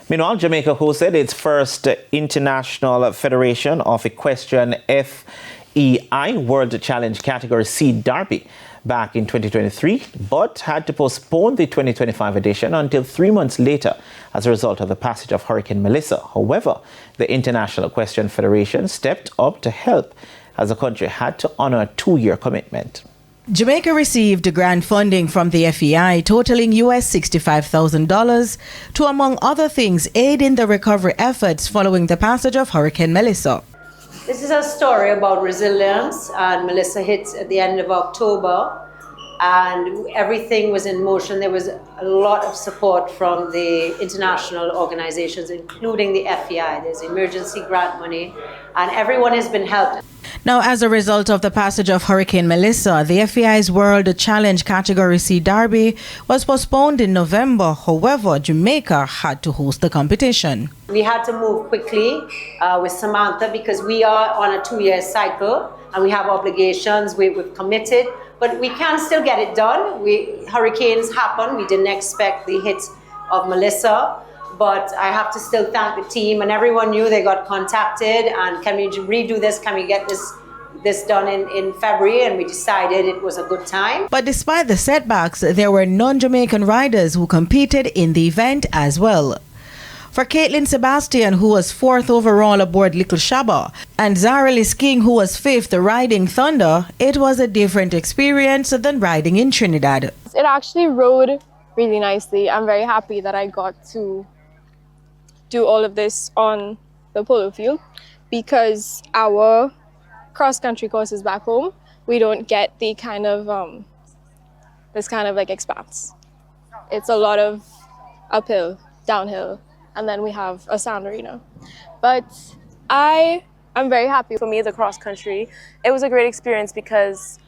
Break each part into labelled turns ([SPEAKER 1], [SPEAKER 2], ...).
[SPEAKER 1] Meanwhile, Jamaica hosted its first International Federation of Equestrian FEI World Challenge Category C Derby back in 2023, but had to postpone the 2025 edition until 3 months later as a result of the passage of Hurricane Melissa. However, the International Equestrian Federation stepped up to help as the country had to honor a 2-year commitment.
[SPEAKER 2] Jamaica received grant funding from the FEI totaling US $65,000 to, among other things, aid in the recovery efforts following the passage of Hurricane Melissa.
[SPEAKER 3] This is a story about resilience, and Melissa hit at the end of October and everything was in motion. There was a lot of support from the international organizations, including the FEI. There's emergency grant money and everyone has been helped.
[SPEAKER 2] Now, as a result of the passage of Hurricane Melissa, the FEI's World Challenge Category C Derby was postponed in November. However, Jamaica had to host the competition.
[SPEAKER 3] We had to move quickly with Samantha because we are on a 2-year cycle and we have obligations. We've committed, but we can still get it done. Hurricanes happen. We didn't expect the hit of Melissa. But I have to still thank the team, and everyone knew. They got contacted and can we redo this? Can we get this done in February? And we decided it was a good time.
[SPEAKER 2] But despite the setbacks, there were non-Jamaican riders who competed in the event as well. For Caitlin Sebastian, who was 4th overall aboard Little Shaba, and Zaralis King, who was 5th riding Thunder, it was a different experience than riding in Trinidad.
[SPEAKER 4] It actually rode really nicely. I'm very happy that I got to do all of this on the polo field because our cross-country courses back home, we don't get the kind of this kind of like expanse. It's a lot of uphill, downhill, and then we have a sand arena. But I'm very happy.
[SPEAKER 5] For me, the cross-country, it was a great experience because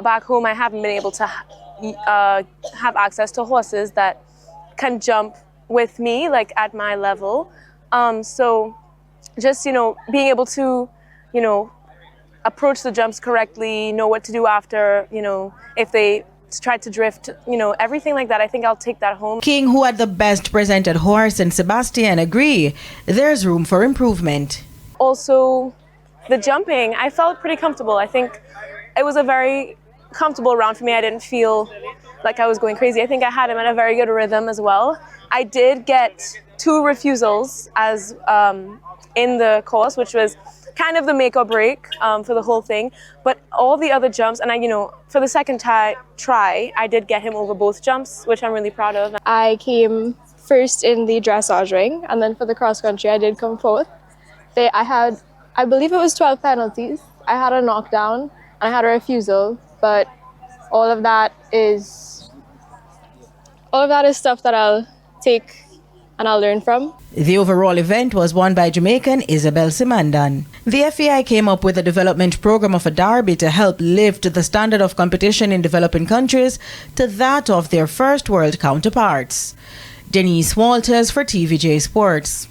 [SPEAKER 5] back home I haven't been able to have access to horses that can jump with me, like at my level. So just, being able to, approach the jumps correctly, know what to do after, if they try to drift, everything like that. I think I'll take that home.
[SPEAKER 2] King, who had the best presented horse, and Sebastian agree there's room for improvement.
[SPEAKER 5] Also, the jumping, I felt pretty comfortable. I think it was a very comfortable round for me. I didn't feel like I was going crazy. I think I had him at a very good rhythm as well. I did get 2 refusals as in the course, which was kind of the make or break for the whole thing. But all the other jumps, and for the second try, I did get him over both jumps, which I'm really proud of.
[SPEAKER 4] I came first in the dressage ring, and then for the cross country, I did come fourth. I believe it was 12 penalties. I had a knockdown and I had a refusal, but all of that is stuff that I'll take and I'll learn from.
[SPEAKER 2] The overall event was won by Jamaican Isabel Simandan. The FEI came up with a development program of a derby to help lift the standard of competition in developing countries to that of their first world counterparts. Denise Walters for TVJ Sports.